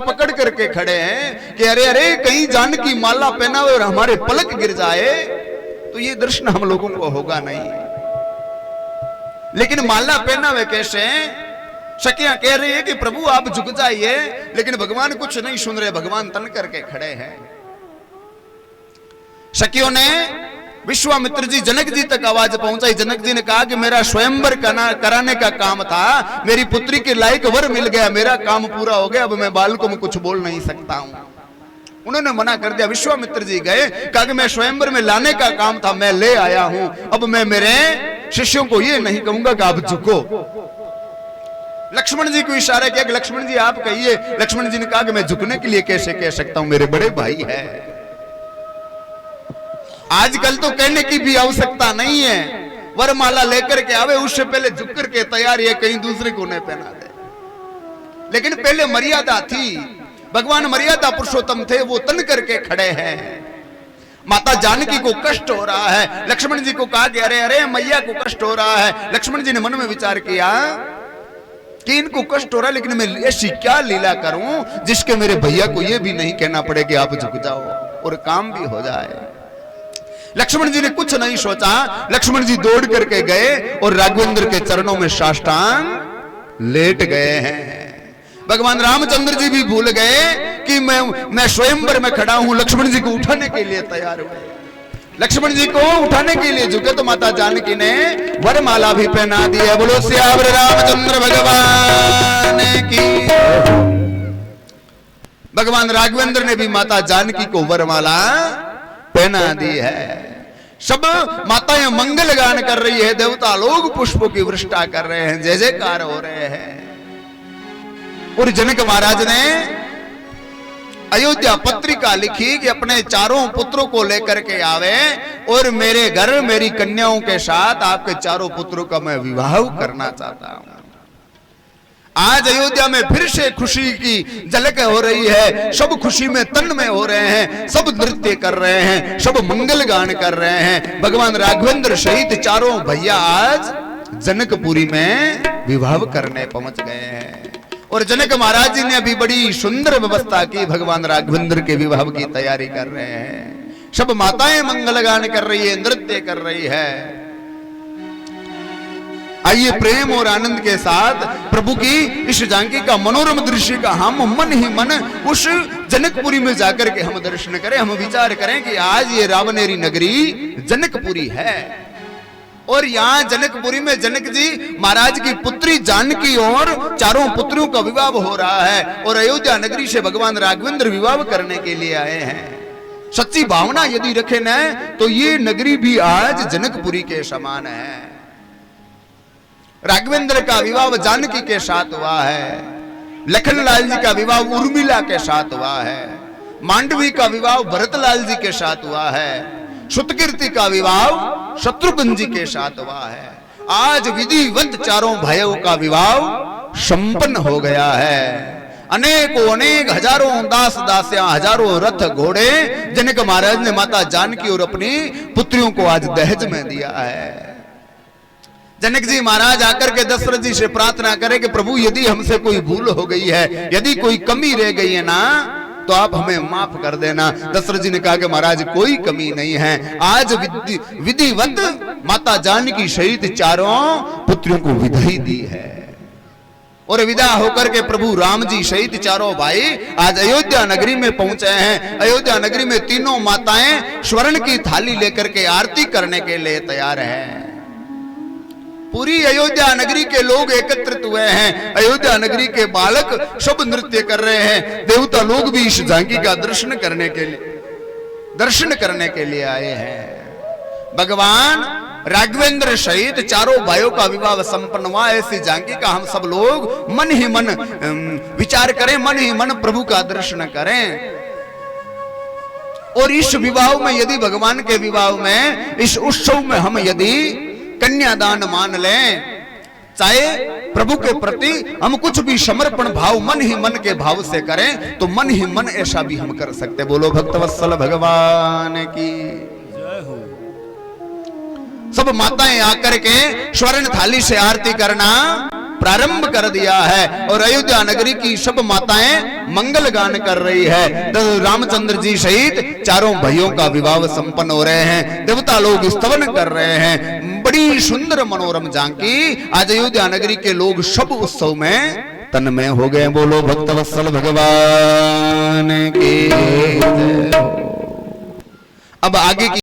पकड़ करके खड़े हैं कि अरे अरे कहीं जानकी माला पहनावे और हमारे पलक गिर जाए तो ये दर्शन हम लोगों को होगा नहीं। लेकिन माला पहनावे कैसे? सखियां कह रही है कि प्रभु आप झुक जाइए, लेकिन भगवान कुछ नहीं सुन रहे, भगवान तन करके खड़े हैं। सखियों ने विश्वामित्र जी जनक जी तक आवाज पहुंचाई। जनक जी ने कहा कि मेरा स्वयंवर कराने का काम था, मेरी पुत्री के लायक वर मिल गया, मेरा काम पूरा हो गया, अब मैं बालकों में कुछ बोल नहीं सकता हूं। उन्होंने मना कर दिया। विश्वामित्र जी गए, कहा कि मैं स्वयंवर में लाने का काम था, मैं ले आया हूं, अब मैं मेरे शिष्यों को ये नहीं कहूंगा कि आप झुको। लक्ष्मण जी को इशारा किया कि लक्ष्मण जी आप कहिए। लक्ष्मण जी ने कहा कि मैं झुकने के लिए कैसे कह सकता हूं, मेरे बड़े भाई है। आजकल तो कहने की भी आवश्यकता नहीं है, वरमाला लेकर के आवे उससे पहले झुक करके तैयारी है कहीं दूसरे को नहीं पहना दे। लेकिन पहले मर्यादा थी, भगवान मर्यादा पुरुषोत्तम थे, वो तन करके खड़े हैं। माता जानकी को कष्ट हो रहा है, लक्ष्मण जी को कहा कि अरे अरे मैया को कष्ट हो रहा है। लक्ष्मण जी ने मन में विचार किया कि इनको कष्ट हो रहा है, लेकिन मैं ऐसी क्या लीला करूं जिसके मेरे भैया को यह भी नहीं कहना पड़े कि आप झुक जाओ और काम भी हो जाए। लक्ष्मण जी ने कुछ नहीं सोचा, लक्ष्मण जी दौड़ करके गए और राघवेंद्र के चरणों में साष्टांग लेट गए हैं। भगवान रामचंद्र जी भी भूल गए कि मैं स्वयंवर में खड़ा हूं। लक्ष्मण जी को उठाने के लिए तैयार हुए, लक्ष्मण जी को उठाने के लिए झुके तो माता जानकी ने वरमाला भी पहना दी है। बोलो सियावर रामचंद्र भगवान की। भगवान राघवेंद्र ने भी माता जानकी को वरमाला पहना दी है। सब माताएं मंगल गान कर रही है, देवता लोग पुष्पों की वृष्टा कर रहे हैं, जय जयकार हो रहे हैं। और जनक महाराज ने अयोध्या पत्रिका लिखी कि अपने चारों पुत्रों को लेकर के आवे और मेरे घर मेरी कन्याओं के साथ आपके चारों पुत्रों का मैं विवाह करना चाहता हूं। आज अयोध्या में फिर से खुशी की झलक हो रही है, सब खुशी में तन में हो रहे हैं, सब नृत्य कर रहे हैं, सब मंगल गान कर रहे हैं। भगवान राघवेंद्र सहित चारों भैया आज जनकपुरी में विवाह करने पहुंच गए हैं। और जनक महाराज जी ने अभी बड़ी सुंदर व्यवस्था की, भगवान राघवेंद्र के विवाह की तैयारी कर रहे हैं। सब माताएं मंगल गान कर रही है, नृत्य कर रही है। आइए प्रेम और आनंद के साथ प्रभु की इस झांकी का मनोरम दृश्य का हम मन ही मन उस जनकपुरी में जाकर के हम दर्शन करें, हम विचार करें कि आज ये रावणेरी नगरी जनकपुरी है और यहाँ जनकपुरी में जनक जी महाराज की पुत्री जानकी और चारों पुत्रियों का विवाह हो रहा है और अयोध्या नगरी से भगवान राघवेंद्र विवाह करने के लिए आए हैं। सच्ची भावना यदि रखे न तो ये नगरी भी आज जनकपुरी के समान है। राघवेंद्र का विवाह जानकी के साथ हुआ है, लखनलाल जी का विवाह उर्मिला के साथ हुआ है, मांडवी का विवाह भरतलाल जी के साथ हुआ है, सुतकीर्ति का विवाह शत्रुघ्न जी के साथ हुआ है। आज विधिवत चारों भाइयों का विवाह संपन्न हो गया है। अनेकों अनेक हजारों दास दासियां, हजारों रथ घोड़े जनक महाराज ने माता जानकी और अपनी पुत्रियों को आज दहेज में दिया है। जनक जी महाराज आकर के दशरथ जी से प्रार्थना करें कि प्रभु यदि हमसे कोई भूल हो गई है, यदि कोई कमी रह गई है ना तो आप हमें माफ कर देना। दशरथ जी ने कहा कि महाराज कोई कमी नहीं है। आज विधिवत माता जानकी सहित चारों पुत्रियों को विदाई दी है और विदा होकर के प्रभु राम जी सहित चारों भाई आज अयोध्या नगरी में पहुंचे हैं। अयोध्या नगरी में तीनों माताएं स्वर्ण की थाली लेकर के आरती करने के लिए तैयार हैं। पूरी अयोध्या नगरी के लोग एकत्रित हुए हैं, अयोध्या नगरी के बालक सब नृत्य कर रहे हैं। देवता लोग भी इस झांकी का दर्शन करने के लिए आए हैं। भगवान राघवेंद्र सहित चारों भाइयों का विवाह संपन्न हुआ। ऐसी झांकी का हम सब लोग मन ही मन विचार करें, मन ही मन प्रभु का दर्शन करें। और इस विवाह में यदि भगवान के विवाह में इस उत्सव में हम यदि कन्यादान मान लें, चाहे प्रभु के प्रति हम कुछ भी समर्पण भाव मन ही मन के भाव से करें तो मन ही मन ऐसा भी हम कर सकते। बोलो भक्तवत्सल भगवान की जय हो। सब माताएं आकर के स्वर्ण थाली से आरती करना प्रारंभ कर दिया है और अयोध्या नगरी की सब माताएं मंगल गान कर रही है। तो रामचंद्र जी सहित चारों भाइयों का विवाह संपन्न हो रहे हैं, देवता लोग स्तवन कर रहे हैं। बड़ी सुंदर मनोरम झांकी आज अयोध्या नगरी के लोग सब उत्सव में तन्मय हो गए। बोलो भक्तवत्सल भगवान की जय हो। अब आगे की